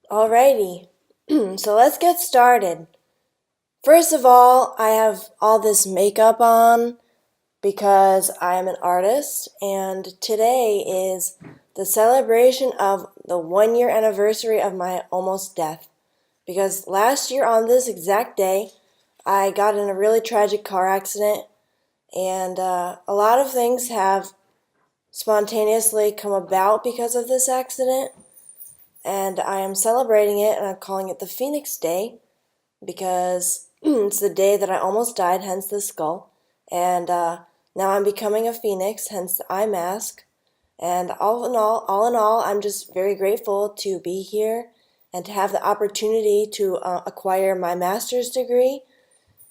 Alrighty, so let's get started. First of all, I have all this makeup on because I am an artist, and today is the celebration of the 1 year anniversary of my almost death. Because last year on this exact day, I got in a really tragic car accident, and a lot of things have spontaneously come about because of this accident. And I am celebrating it, and I'm calling it the Phoenix Day because it's the day that I almost died, hence the skull. And now I'm becoming a phoenix, hence the eye mask. And all in all, I'm just very grateful to be here and to have the opportunity to acquire my master's degree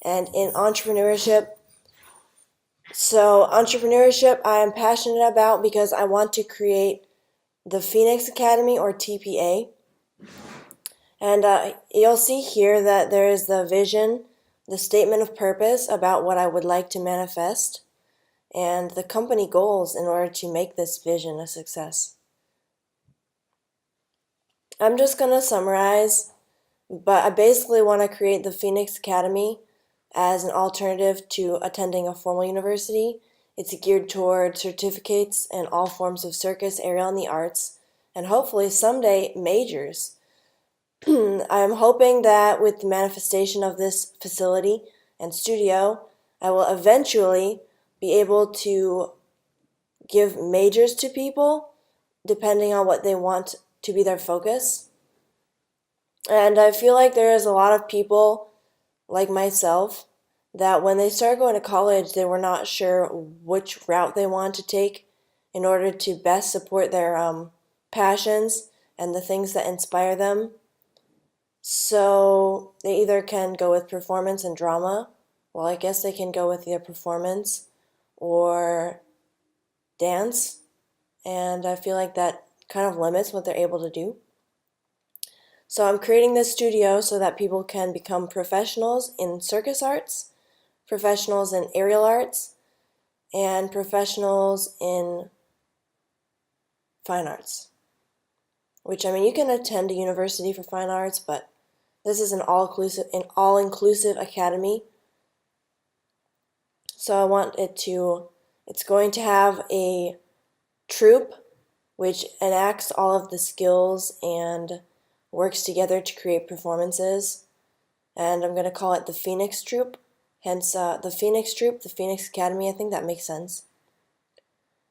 and in entrepreneurship. So entrepreneurship I am passionate about because I want to create the Phoenix Academy, or TPA. And you'll see here that there is the vision, the statement of purpose about what I would like to manifest, and the company goals in order to make this vision a success. I'm just going to summarize, but I basically want to create the Phoenix Academy as an alternative to attending a formal university. It's geared toward certificates in all forms of circus, aerial, and the arts, and hopefully someday majors. I'm hoping that with the manifestation of this facility and studio, I will eventually be able to give majors to people depending on what they want to be their focus. And I feel like there is a lot of people like myself that when they started going to college, they were not sure which route they wanted to take in order to best support their passions and the things that inspire them. So they either can go with performance and drama. Well, I guess they can go with either performance or dance. And I feel like that kind of limits what they're able to do. So I'm creating this studio so that people can become professionals in circus arts, professionals in aerial arts, and professionals in fine arts. Which, I mean, you can attend a university for fine arts, but this is an all-inclusive academy. So I want it's going to have a troupe which enacts all of the skills and works together to create performances. And I'm going to call it the Phoenix Troupe, hence the Phoenix Troupe, the Phoenix Academy. I think that makes sense.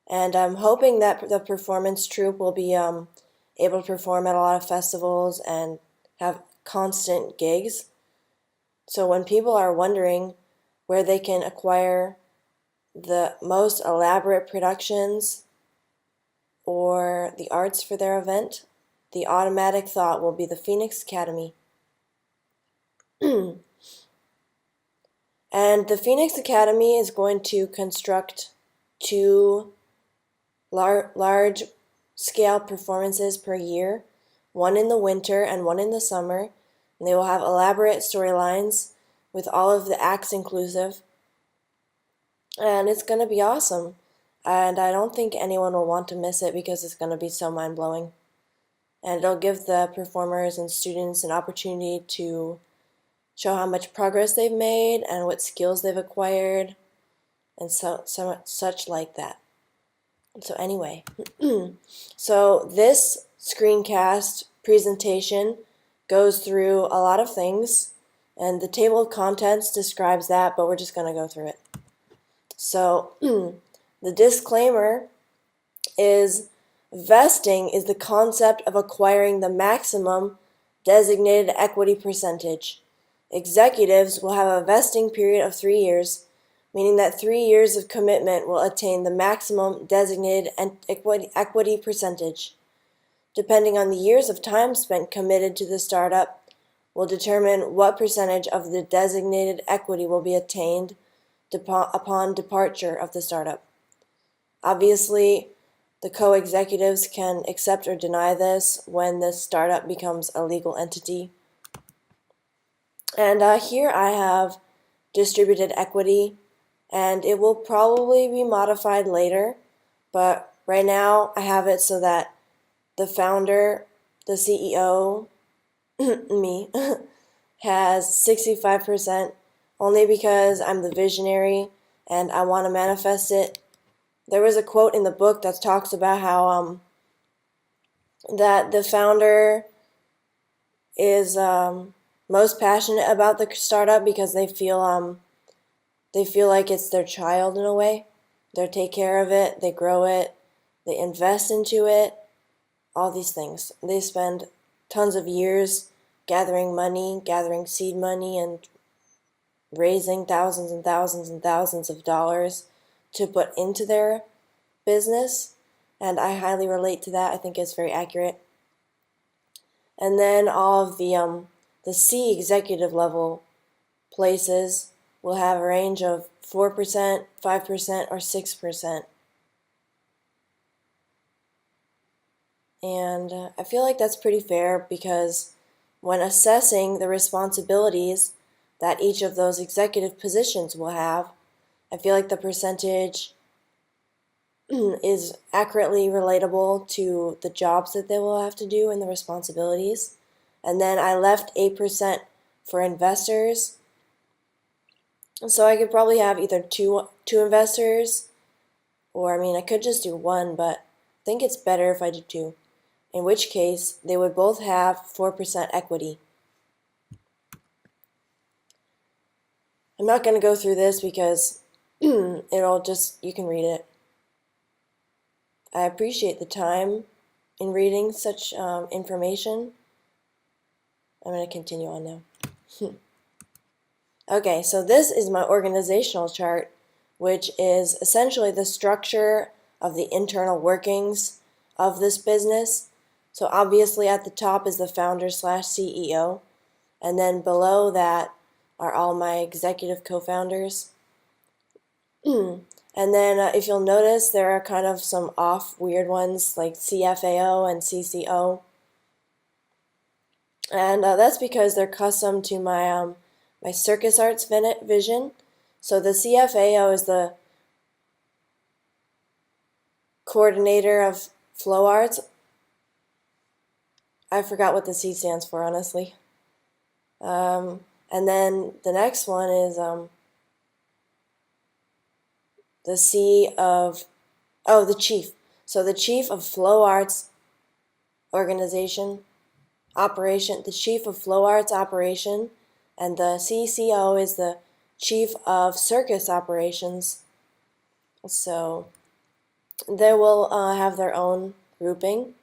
And I'm hoping that the performance troupe will be able to perform at a lot of festivals and have constant gigs. So when people are wondering where they can acquire the most elaborate productions or the arts for their event, the automatic thought will be the Phoenix Academy. And the Phoenix Academy is going to construct two large scale performances per year, one in the winter and one in the summer. And they will have elaborate storylines with all of the acts inclusive. And it's going to be awesome. And I don't think anyone will want to miss it because it's going to be so mind-blowing. And it'll give the performers and students an opportunity to show how much progress they've made and what skills they've acquired and such like that. So anyway, so this screencast presentation goes through a lot of things, and the table of contents describes that, but we're just going to go through it. So the disclaimer is vesting is the concept of acquiring the maximum designated equity percentage. Executives will have a vesting period of 3 years, meaning that 3 years of commitment will attain the maximum designated equity percentage. Depending on the years of time spent committed to the startup, will determine what percentage of the designated equity will be attained upon departure of the startup. Obviously, the co-executives can accept or deny this when the startup becomes a legal entity. And here I have distributed equity, and it will probably be modified later, but right now I have it so that the founder, the CEO, me, has 65% only because I'm the visionary and I want to manifest it. There was a quote in the book that talks about how that the founder is most passionate about the startup because they feel like it's their child in a way. They take care of it, they grow it, they invest into it, all these things. They spend tons of years gathering money, gathering seed money, and raising thousands and thousands and thousands of dollars to put into their business. And I highly relate to that. I think it's very accurate. And then all of the C executive level places will have a range of 4%, 5%, or 6%. And I feel like that's pretty fair because when assessing the responsibilities that each of those executive positions will have, I feel like the percentage is accurately relatable to the jobs that they will have to do and the responsibilities. And then I left 8% for investors. So I could probably have either two investors, or I mean, I could just do one, but I think it's better if I do two. In which case, they would both have 4% equity. I'm not going to go through this because it'll just, you can read it. I appreciate the time in reading such information. I'm going to continue on now. Okay, so this is my organizational chart, which is essentially the structure of the internal workings of this business. So obviously at the top is the founder / CEO, and then below that are all my executive co-founders. And then if you'll notice, there are kind of some off weird ones like CFAO and CCO. And that's because they're custom to my my circus arts vision. So the CFAO is the coordinator of flow arts. I forgot what the C stands for, honestly. And then the next one is the C of, oh, the chief. So the chief of flow arts organization, operation, the chief of flow arts operation, and the CCO is the chief of circus operations. So they will have their own grouping,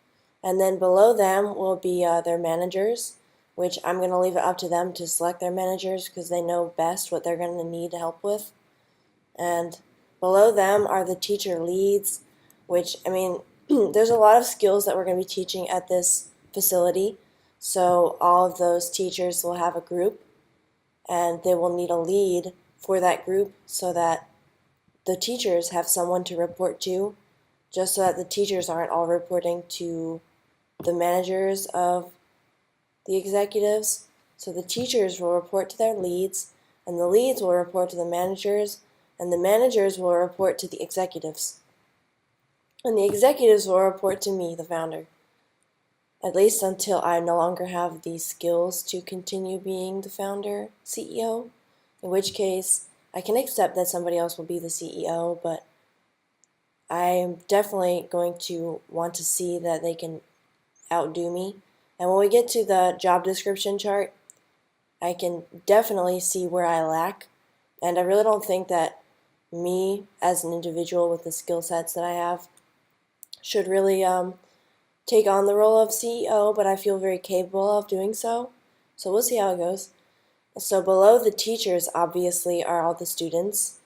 and then below them will be their managers, which I'm going to leave it up to them to select their managers because they know best what they're going to need help with. And below them are the teacher leads, which, I mean, there's a lot of skills that we're going to be teaching at this facility. So all of those teachers will have a group, and they will need a lead for that group so that the teachers have someone to report to, just so that the teachers aren't all reporting to the managers of the executives. So the teachers will report to their leads, and the leads will report to the managers, and the managers will report to the executives. And the executives will report to me, the founder. At least until I no longer have the skills to continue being the founder, CEO, in which case I can accept that somebody else will be the CEO, but I'm definitely going to want to see that they can outdo me. And when we get to the job description chart, I can definitely see where I lack. And I really don't think that me as an individual with the skill sets that I have should really take on the role of CEO, but I feel very capable of doing so. So we'll see how it goes. So below the teachers, obviously, are all the students,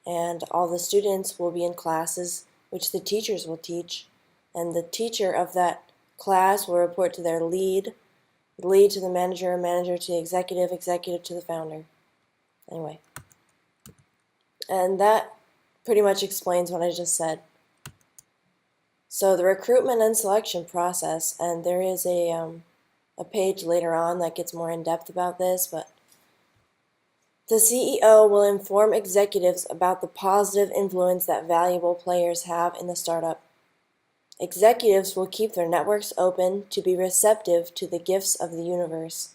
and all the students will be in classes which the teachers will teach, and the teacher of that class will report to their lead to the manager, manager to the executive, executive to the founder. Anyway, and that pretty much explains what I just said. So the recruitment and selection process, and there is a page later on that gets more in depth about this, but the CEO will inform executives about the positive influence that valuable players have in the startup. Executives will keep their networks open to be receptive to the gifts of the universe.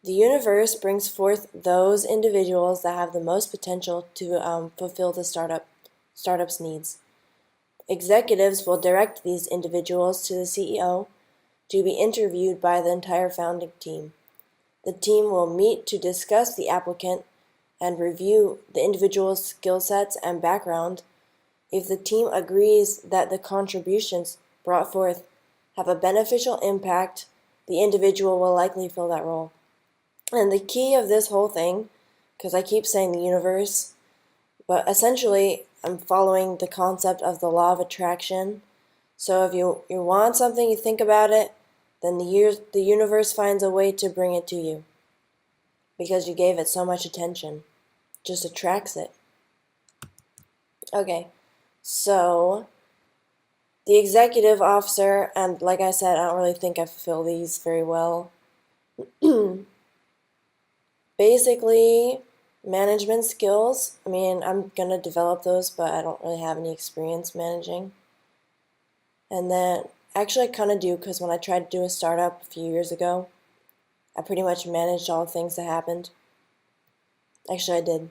The universe brings forth those individuals that have the most potential to fulfill the startup's needs. Executives will direct these individuals to the CEO to be interviewed by the entire founding team. The team will meet to discuss the applicant and review the individual's skill sets and background. If the team agrees that the contributions brought forth have a beneficial impact, the individual will likely fill that role. And the key of this whole thing, because I keep saying the universe, but essentially I'm following the concept of the law of attraction. So if you want something, you think about it, then the universe finds a way to bring it to you because you gave it so much attention. It just attracts it. Okay, so the executive officer, and like I said, I don't really think I fulfill these very well. Basically, management skills. I mean, I'm going to develop those, but I don't really have any experience managing. And then, actually I kind of do, because when I tried to do a startup a few years ago, I pretty much managed all the things that happened. Actually, I did.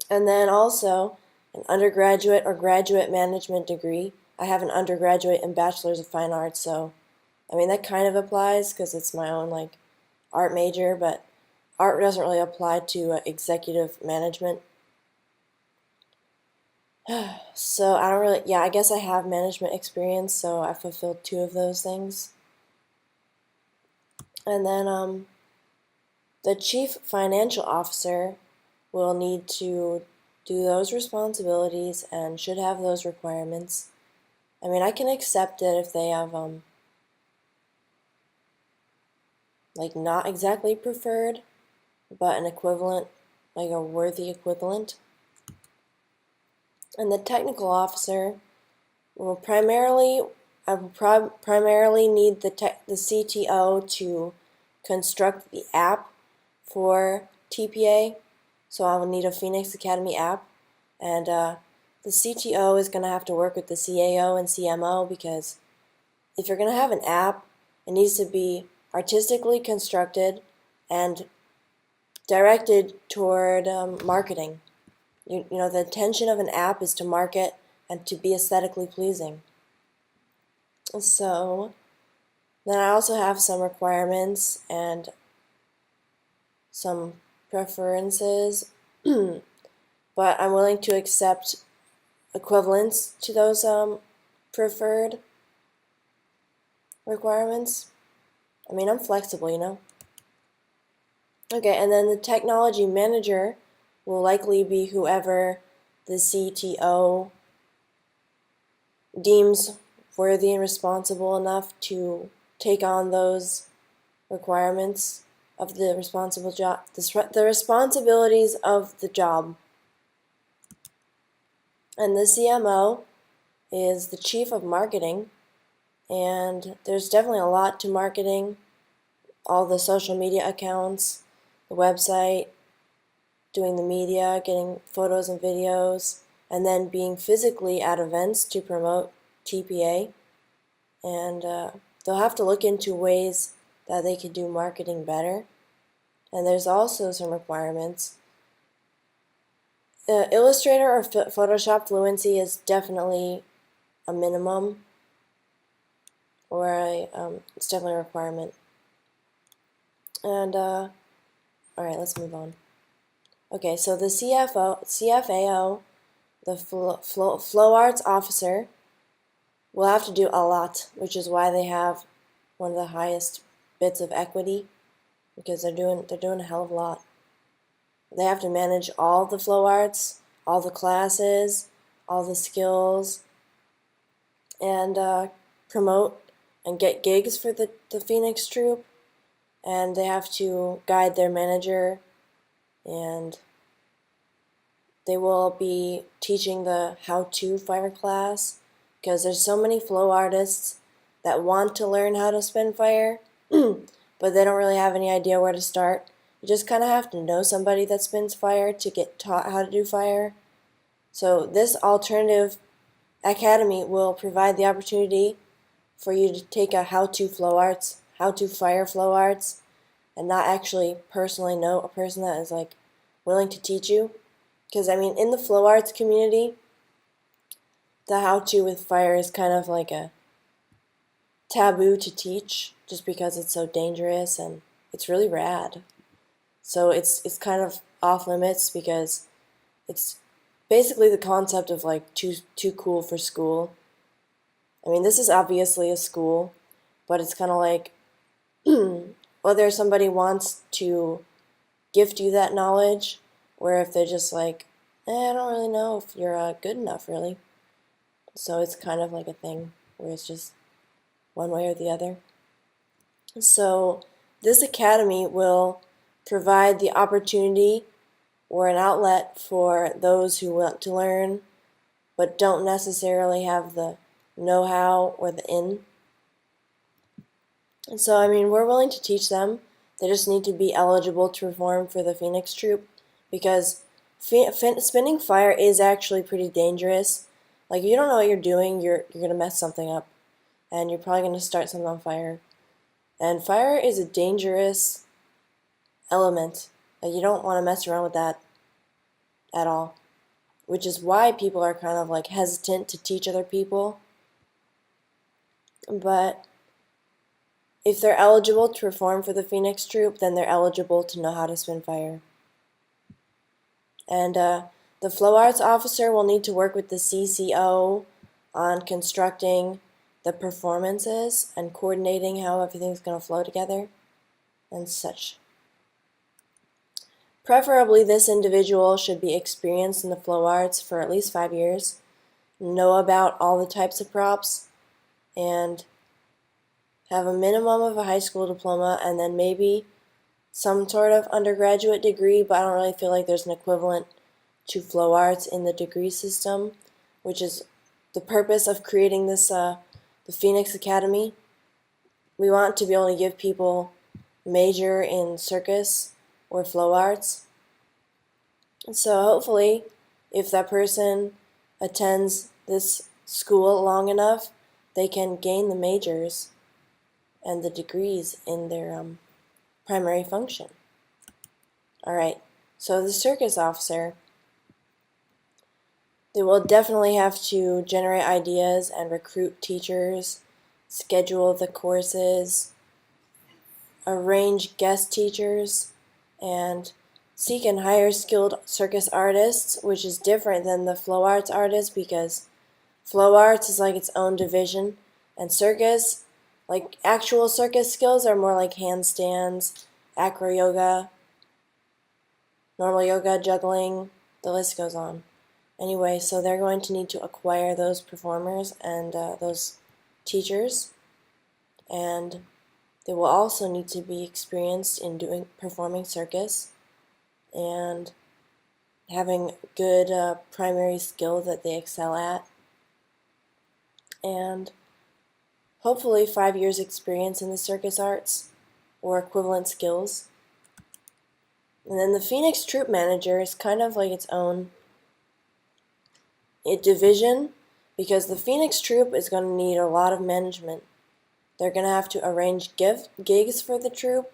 And then also, an undergraduate or graduate management degree. I have an undergraduate and bachelor's of fine arts, so, I mean, that kind of applies, because it's my own, art major, but art doesn't really apply to executive management. So I don't really, I guess I have management experience, so I fulfilled 2 of those things. And then the chief financial officer will need to do those responsibilities and should have those requirements. I mean, I can accept it if they have not exactly preferred, but an equivalent, like a worthy equivalent. And the technical officer will primarily need the CTO to construct the app for TPA. So I will need a Phoenix Academy app, and the CTO is going to have to work with the CAO and CMO, because if you're going to have an app, it needs to be artistically constructed and directed toward marketing. You know, the intention of an app is to market and to be aesthetically pleasing. So then I also have some requirements and some preferences, but I'm willing to accept equivalents to those preferred requirements. I mean, I'm flexible, you know. Okay, and then the technology manager will likely be whoever the CTO deems worthy and responsible enough to take on those requirements of the responsible job, the responsibilities of the job. And the CMO is the chief of marketing, and there's definitely a lot to marketing. All the social media accounts, the website, doing the media, getting photos and videos, and then being physically at events to promote TPA. And they'll have to look into ways that they could do marketing better. And there's also some requirements. Illustrator or Photoshop fluency is definitely a minimum, or it's definitely a requirement. And alright, let's move on. Okay, so the CFAO, the flow arts officer, will have to do a lot, which is why they have one of the highest bits of equity, because they're doing a hell of a lot. They have to manage all the flow arts, all the classes, all the skills, and promote and get gigs for the Phoenix troupe, and they have to guide their manager, and they will be teaching the how-to fire class, because there's so many flow artists that want to learn how to spin fire, but they don't really have any idea where to start. You just kind of have to know somebody that spins fire to get taught how to do fire. So this alternative academy will provide the opportunity for you to take a how-to flow arts, how-to fire flow arts, and not actually personally know a person that is like willing to teach you. Because I mean, in the flow arts community, the how-to with fire is kind of like a taboo to teach just because it's so dangerous and it's really rad. So it's kind of off limits because it's basically the concept of like too cool for school. I mean, this is obviously a school, but it's kind of like whether somebody wants to gift you that knowledge or if they're just like, I don't really know if you're good enough, really. So it's kind of like a thing where it's just one way or the other. So this academy will provide the opportunity or an outlet for those who want to learn but don't necessarily have the know-how or the in. And so, I mean, we're willing to teach them. They just need to be eligible to perform for the Phoenix Troupe because spinning fire is actually pretty dangerous. Like, if you don't know what you're doing, you're going to mess something up. And you're probably going to start something on fire. And fire is a dangerous element. Like, you don't want to mess around with that at all. Which is why people are kind of like hesitant to teach other people. But if they're eligible to perform for the Phoenix Troupe, then they're eligible to know how to spin fire. And the flow arts officer will need to work with the CCO on constructing the performances and coordinating how everything's going to flow together and such. Preferably, this individual should be experienced in the flow arts for at least 5 years, know about all the types of props, and have a minimum of a high school diploma and then maybe some sort of undergraduate degree, but I don't really feel like there's an equivalent to flow arts in the degree system, which is the purpose of creating this the Phoenix Academy. We want to be able to give people major in circus or flow arts. And so hopefully, if that person attends this school long enough, they can gain the majors and the degrees in their primary function. Alright, so the circus officer, they will definitely have to generate ideas and recruit teachers, schedule the courses, arrange guest teachers, and seek and hire skilled circus artists, which is different than the flow arts artists because flow arts is like its own division, and circus, like actual circus skills, are more like handstands, acro yoga, normal yoga, juggling, the list goes on. Anyway, so they're going to need to acquire those performers and those teachers, and they will also need to be experienced in performing circus and having good primary skill that they excel at, and hopefully 5 years experience in the circus arts or equivalent skills. And then the Phoenix Troupe Manager is kind of like its own division because the Phoenix Troupe is going to need a lot of management. They're going to have to arrange gigs for the troupe,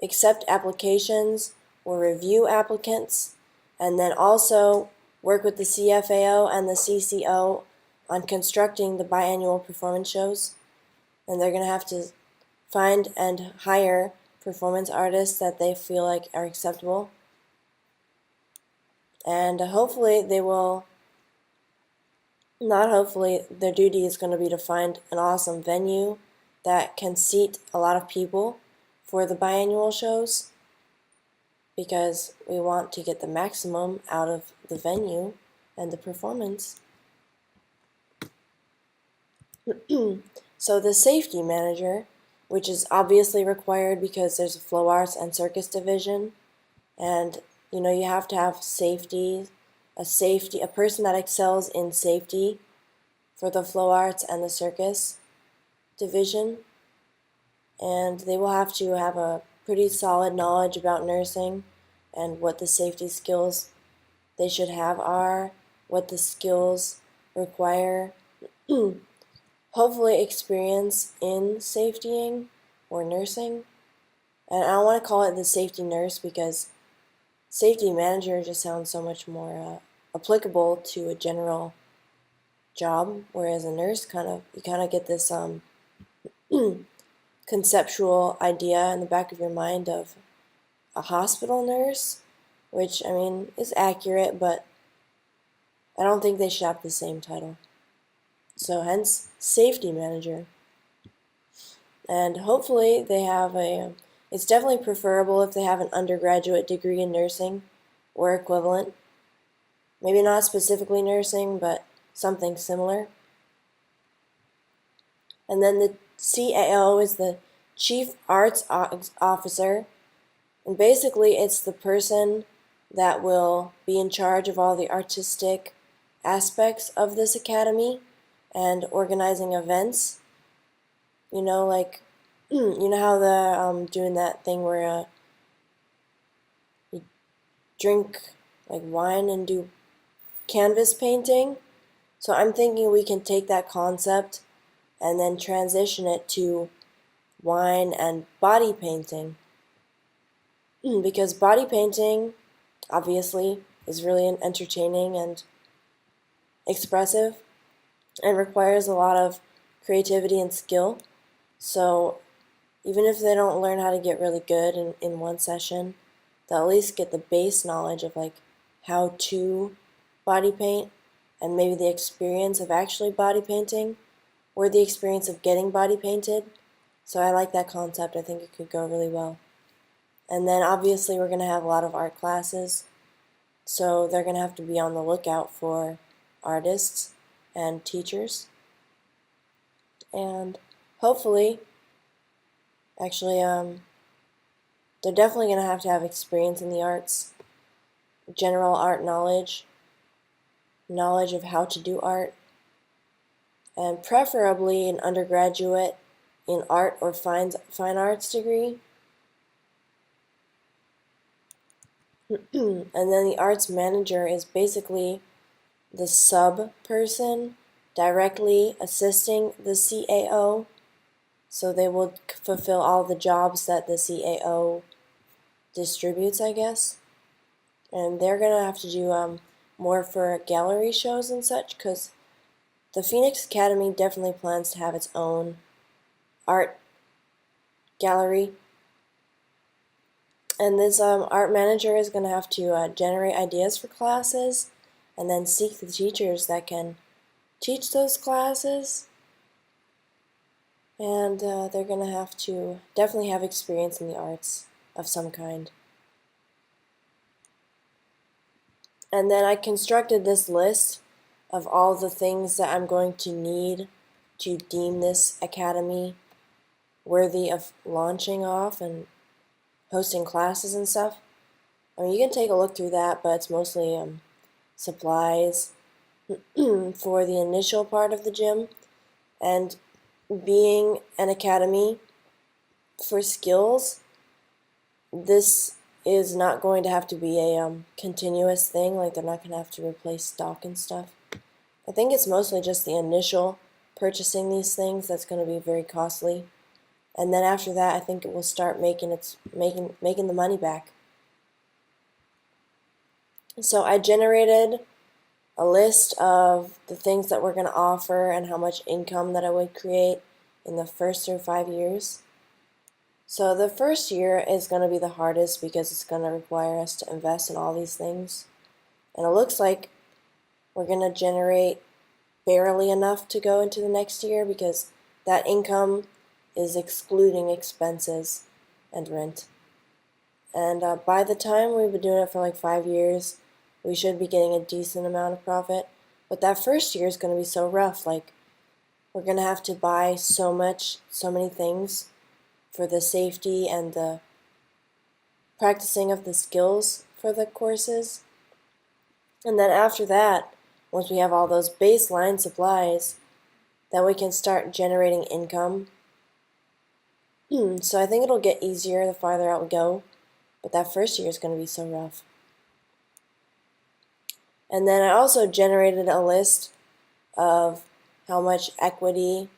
accept applications or review applicants, and then also work with the CFAO and the CCO on constructing the biannual performance shows. And they're going to have to find and hire performance artists that they feel like are acceptable. And hopefully they will, not hopefully, their duty is going to be to find an awesome venue that can seat a lot of people for the biannual shows because we want to get the maximum out of the venue and the performance. So the safety manager, which is obviously required because there's a flow arts and circus division, and you have to have a person that excels in safety for the flow arts and the circus division, and they will have to have a pretty solid knowledge about nursing and what the safety skills they should have are, what the skills require hopefully experience in safetying or nursing. And I don't want to call it the safety nurse because safety manager just sounds so much more applicable to a general job, whereas a nurse you kind of get this conceptual idea in the back of your mind of a hospital nurse, which I mean is accurate, but I don't think they should have the same title. So hence safety manager. And hopefully they have it's definitely preferable if they have an undergraduate degree in nursing or equivalent. Maybe not specifically nursing, but something similar. And then the CAO is the Chief Arts Officer. And basically it's the person that will be in charge of all the artistic aspects of this academy and organizing events. You know, like, you know how the doing that thing where you drink like wine and do canvas painting? So I'm thinking we can take that concept and then transition it to wine and body painting. Because body painting, obviously, is really entertaining and expressive and requires a lot of creativity and skill. So even if they don't learn how to get really good in one session, they'll at least get the base knowledge of like how to body paint and maybe the experience of actually body painting or the experience of getting body painted. So I like that concept. I think it could go really well. And then obviously we're going to have a lot of art classes, so they're going to have to be on the lookout for artists and teachers. And hopefully, actually, they're definitely going to have experience in the arts, general art knowledge of how to do art, and preferably an undergraduate in art or fine arts degree. And then the arts manager is basically the sub person directly assisting the CAO. So they will fulfill all the jobs that the CAO distributes, I guess. And they're going to have to do more for gallery shows and such, because the Phoenix Academy definitely plans to have its own art gallery. And this art manager is going to have to generate ideas for classes and then seek the teachers that can teach those classes. And they're going to have to definitely have experience in the arts of some kind. And then I constructed this list of all the things that I'm going to need to deem this academy worthy of launching off and hosting classes and stuff. I mean, you can take a look through that, but it's mostly supplies for the initial part of the gym. And being an academy for skills, this is not going to have to be a continuous thing. Like, they're not going to have to replace stock and stuff. I think it's mostly just the initial purchasing these things that's going to be very costly. And then after that, I think it will start making the money back. So I generated a list of the things that we're going to offer and how much income that I would create in the first 5 years. So the first year is going to be the hardest because it's going to require us to invest in all these things. And it looks like we're going to generate barely enough to go into the next year because that income is excluding expenses and rent. And by the time we've been doing it for like 5 years, we should be getting a decent amount of profit. But that first year is going to be so rough. Like, we're going to have to buy so many things for the safety and the practicing of the skills for the courses. And then after that, once we have all those baseline supplies, then we can start generating income. So I think it'll get easier the farther out we go, but that first year is going to be so rough. And then I also generated a list of how much equity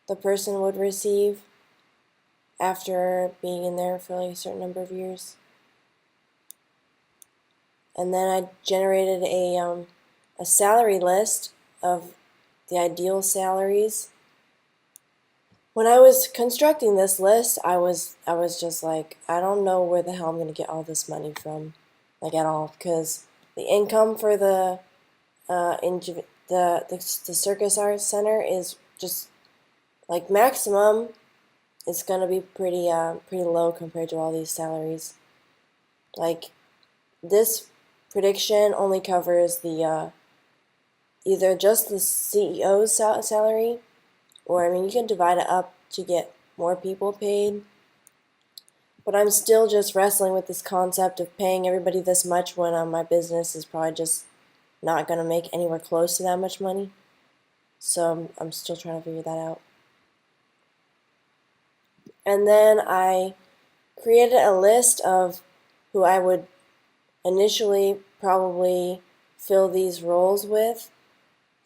the person would receive after being in there for like a certain number of years. And then I generated a salary list of the ideal salaries. When I was constructing this list, I was just like, I don't know where the hell I'm going to get all this money from, like at all, because the income for the Circus Arts Center is just like maximum. It's going to be pretty low compared to all these salaries. Like this prediction only covers the either just the CEO's salary, or I mean you can divide it up to get more people paid. But I'm still just wrestling with this concept of paying everybody this much when my business is probably just not going to make anywhere close to that much money. So I'm still trying to figure that out. And then I created a list of who I would initially probably fill these roles with.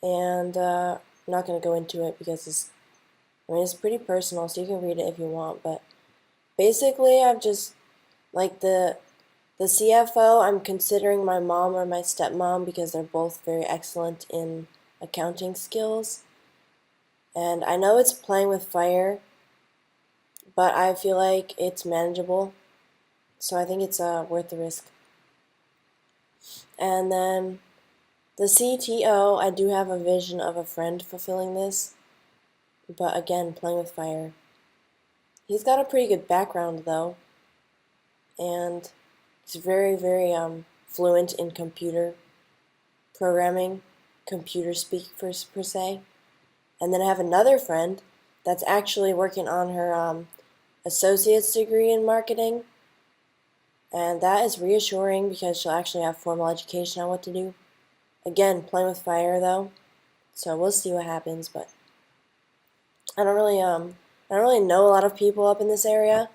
And I'm not going to go into it because it's pretty personal, so you can read it if you want. But basically, I've just, like the CFO, I'm considering my mom or my stepmom because they're both very excellent in accounting skills. And I know it's playing with fire, but I feel like it's manageable. So I think it's worth the risk. And then the CTO, I do have a vision of a friend fulfilling this, but again, playing with fire. He's got a pretty good background though, and he's very, very fluent in computer programming, computer speak per se. And then I have another friend that's actually working on her associate's degree in marketing, and that is reassuring because she'll actually have formal education on what to do. Again, playing with fire though, so we'll see what happens. But I don't really know a lot of people up in this area.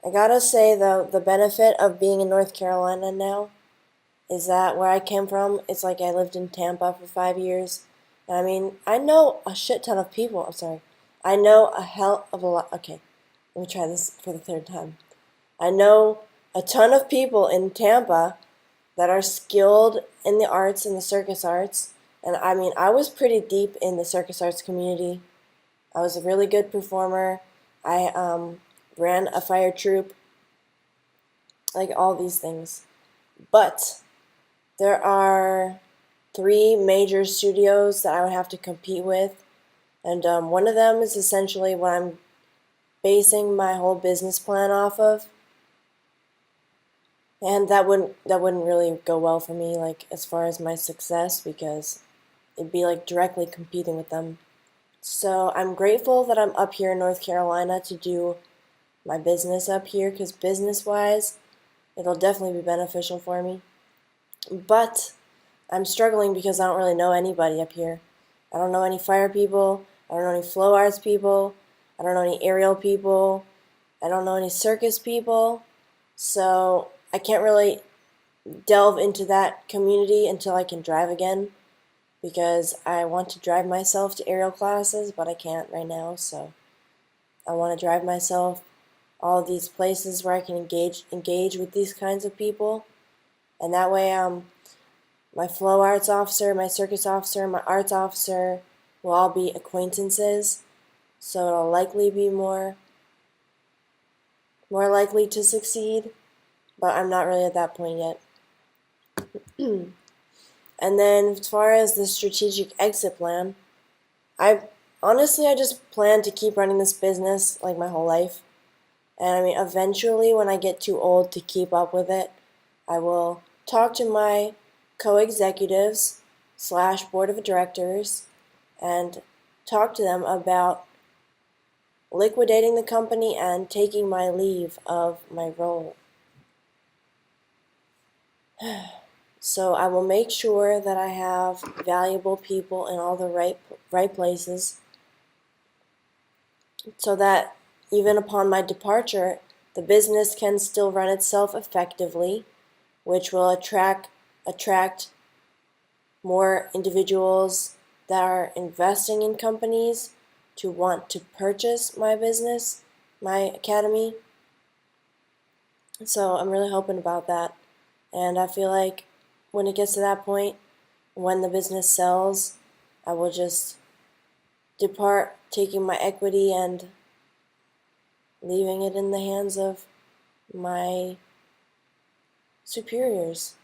I gotta say though, the benefit of being in North Carolina now is that where I came from, it's like I lived in Tampa for 5 years. And I mean, I know a shit ton of people. I'm sorry. I know a hell of a lot. Okay, let me try this for the third time. I know a ton of people in Tampa that are skilled in the arts and the circus arts. And I mean, I was pretty deep in the circus arts community. I was a really good performer. I ran a fire troupe, like all these things. But there are 3 major studios that I would have to compete with. And one of them is essentially what I'm basing my whole business plan off of. And that wouldn't really go well for me, like as far as my success, because it'd be like directly competing with them. So I'm grateful that I'm up here in North Carolina to do my business up here, because business-wise, it'll definitely be beneficial for me. But I'm struggling because I don't really know anybody up here. I don't know any fire people. I don't know any flow arts people. I don't know any aerial people. I don't know any circus people. So I can't really delve into that community until I can drive again, because I want to drive myself to aerial classes, but I can't right now. So I want to drive myself all these places where I can engage with these kinds of people, and that way my flow arts officer, my circus officer, my arts officer will all be acquaintances, so it'll likely be more likely to succeed, but I'm not really at that point yet. And then as far as the strategic exit plan, I just plan to keep running this business like my whole life. And I mean, eventually when I get too old to keep up with it, I will talk to my co-executives / board of directors and talk to them about liquidating the company and taking my leave of my role. So I will make sure that I have valuable people in all the right places, so that even upon my departure, the business can still run itself effectively, which will attract more individuals that are investing in companies to want to purchase my business, my academy. So I'm really hoping about that. And I feel like when it gets to that point, when the business sells, I will just depart, taking my equity and leaving it in the hands of my superiors.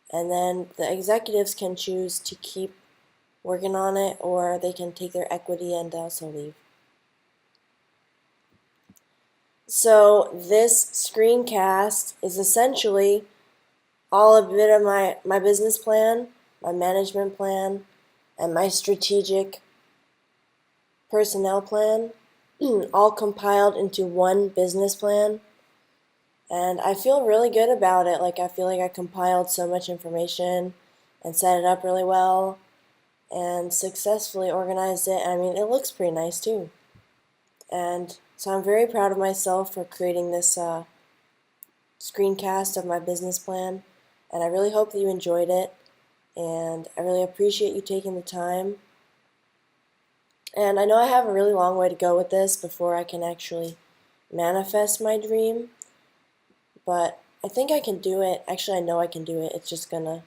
And then the executives can choose to keep working on it, or they can take their equity and also leave. So this screencast is essentially all a bit of my business plan, my management plan, and my strategic personnel plan, all compiled into one business plan. And I feel really good about it. Like, I feel like I compiled so much information and set it up really well and successfully organized it. I mean, it looks pretty nice too. And so I'm very proud of myself for creating this screencast of my business plan. And I really hope that you enjoyed it. And I really appreciate you taking the time. And I know I have a really long way to go with this before I can actually manifest my dream. But I think I can do it. Actually, I know I can do it. It's just gonna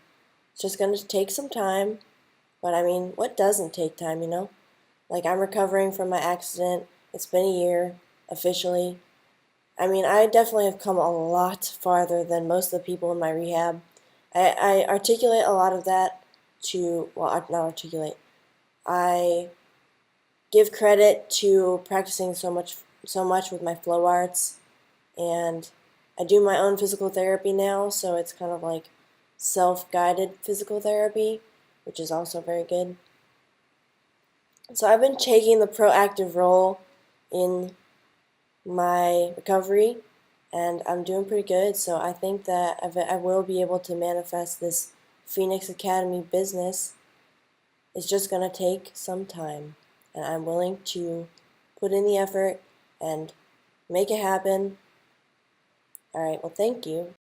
take some time. But I mean, what doesn't take time, you know? Like, I'm recovering from my accident. It's been a year, officially. I mean, I definitely have come a lot farther than most of the people in my rehab. I articulate a lot of that well, not articulate. I give credit to practicing so much with my flow arts, and I do my own physical therapy now, so it's kind of like self-guided physical therapy, which is also very good. So I've been taking the proactive role in my recovery, and I'm doing pretty good. So I think that I will be able to manifest this Phoenix Academy business. It's just going to take some time, and I'm willing to put in the effort and make it happen. All right, well, thank you.